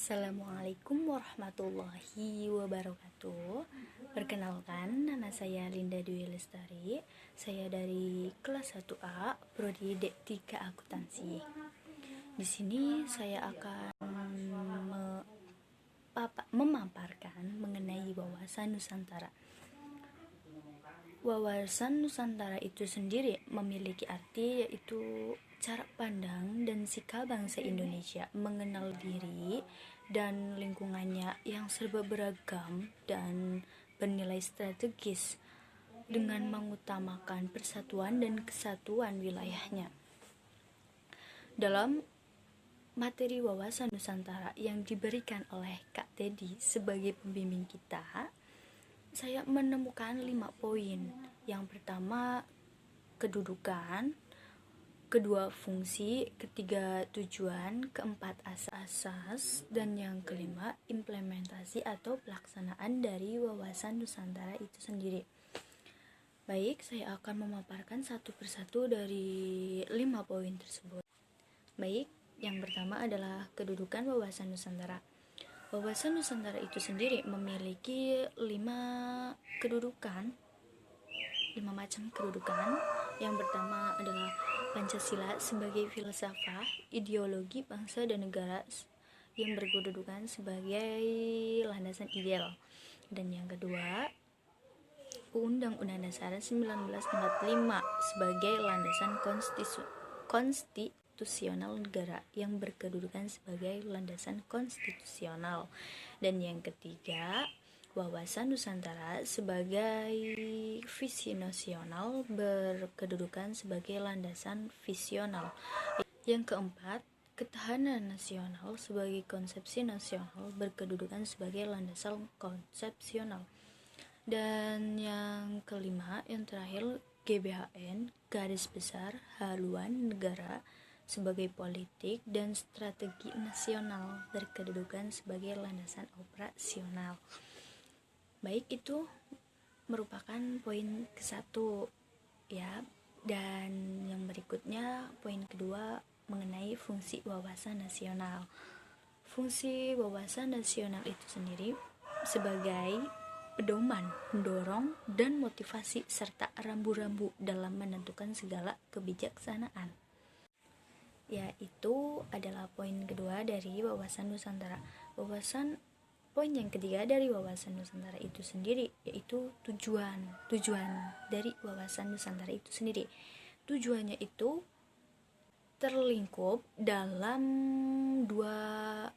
Assalamualaikum warahmatullahi wabarakatuh. Perkenalkan, nama saya Linda Dwi Lestari. Saya dari kelas 1A, prodi D3 Akuntansi. Di sini saya akan memaparkan mengenai wawasan Nusantara. Wawasan Nusantara itu sendiri memiliki arti yaitu cara pandang dan sikap bangsa Indonesia mengenal diri dan lingkungannya yang serba beragam dan bernilai strategis dengan mengutamakan persatuan dan kesatuan wilayahnya. Dalam materi wawasan Nusantara yang diberikan oleh Kak Teddy sebagai pembimbing kita, saya menemukan 5 poin. Yang pertama, kedudukan, kedua, fungsi, ketiga, tujuan, keempat, asas, dan yang kelima, implementasi atau pelaksanaan dari wawasan Nusantara itu sendiri. Baik, saya akan memaparkan satu persatu dari 5 poin tersebut. Baik, yang pertama adalah kedudukan wawasan Nusantara. Wawasan Nusantara itu sendiri memiliki 5 macam kedudukan. Yang pertama adalah Pancasila sebagai filsafat, ideologi bangsa dan negara yang berkedudukan sebagai landasan ideal. Dan yang kedua, Undang-Undang Dasar 1945 sebagai landasan konstitusional negara yang berkedudukan sebagai landasan konstitusional. Dan yang ketiga, wawasan Nusantara sebagai visi nasional berkedudukan sebagai landasan visional. Yang keempat, ketahanan nasional sebagai konsepsi nasional berkedudukan sebagai landasan konsepsional. Dan yang kelima, yang terakhir, GBHN garis besar haluan negara sebagai politik dan strategi nasional berkedudukan sebagai landasan operasional. Baik, itu merupakan poin ke-1 ya. Dan yang berikutnya, poin kedua mengenai fungsi wawasan nasional. Fungsi wawasan nasional itu sendiri sebagai pedoman, mendorong, dan motivasi serta rambu-rambu dalam menentukan segala kebijaksanaan. Yaitu adalah poin kedua dari wawasan Nusantara. Poin yang ketiga dari wawasan Nusantara itu sendiri yaitu tujuan dari wawasan Nusantara itu sendiri. Tujuannya itu terlingkup dalam dua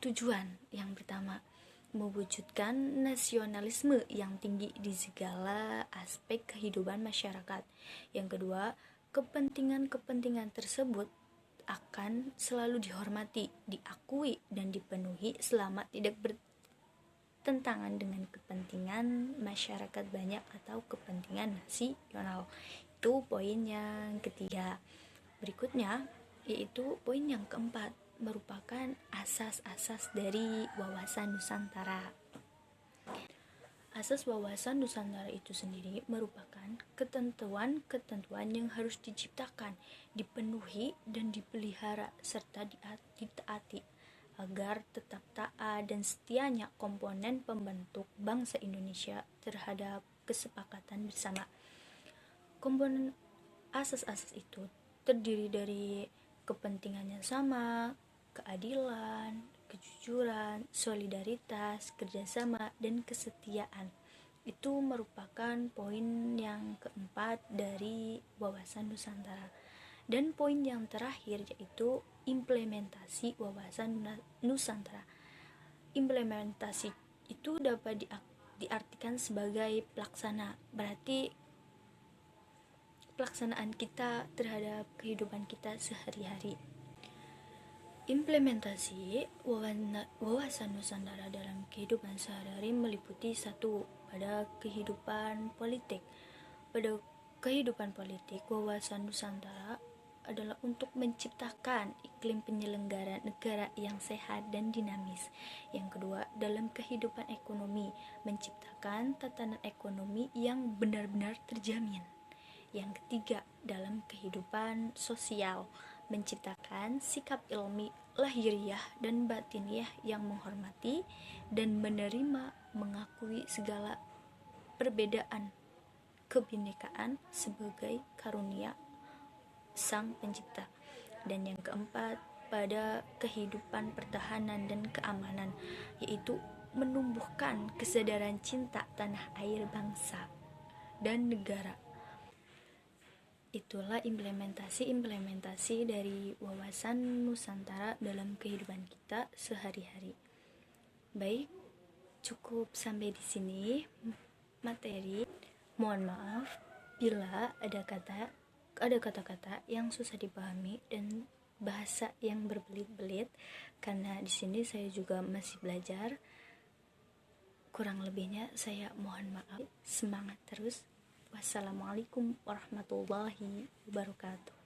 tujuan. Yang pertama, mewujudkan nasionalisme yang tinggi di segala aspek kehidupan masyarakat. Yang kedua, kepentingan tersebut akan selalu dihormati, diakui, dan dipenuhi selama tidak bertentangan dengan kepentingan masyarakat banyak atau kepentingan nasional. Itu poin yang ketiga. Berikutnya yaitu poin yang keempat, merupakan asas-asas dari wawasan Nusantara. Asas wawasan Nusantara itu sendiri merupakan ketentuan yang harus diciptakan, dipenuhi, dan dipelihara serta ditaati agar tetap taat dan setianya komponen pembentuk bangsa Indonesia terhadap kesepakatan bersama. Komponen asas-asas itu terdiri dari kepentingannya sama, keadilan, kejujuran, solidaritas, kerjasama, dan kesetiaan. Itu merupakan poin yang keempat dari wawasan Nusantara. Dan poin yang terakhir yaitu implementasi wawasan Nusantara. Implementasi itu dapat diartikan sebagai pelaksana, berarti pelaksanaan kita terhadap kehidupan kita sehari-hari. Implementasi wawasan Nusantara dalam kehidupan sehari-hari meliputi 1. Pada kehidupan politik. Pada kehidupan politik, wawasan Nusantara adalah untuk menciptakan iklim penyelenggaraan negara yang sehat dan dinamis. Yang kedua, dalam kehidupan ekonomi, menciptakan tatanan ekonomi yang benar-benar terjamin. Yang ketiga, dalam kehidupan sosial, menciptakan sikap ilmi lahiriah dan batiniah yang menghormati dan menerima, mengakui segala perbedaan kebinekaan sebagai karunia Sang Pencipta. Dan yang keempat, pada kehidupan pertahanan dan keamanan, yaitu menumbuhkan kesadaran cinta tanah air, bangsa, dan negara. Itulah implementasi dari wawasan Nusantara dalam kehidupan kita sehari-hari. Baik, cukup sampai di sini materi. Mohon maaf bila ada kata-kata yang susah dipahami dan bahasa yang berbelit-belit, karena di sini saya juga masih belajar. Kurang lebihnya saya mohon maaf. Semangat terus. Wassalamualaikum warahmatullahi wabarakatuh.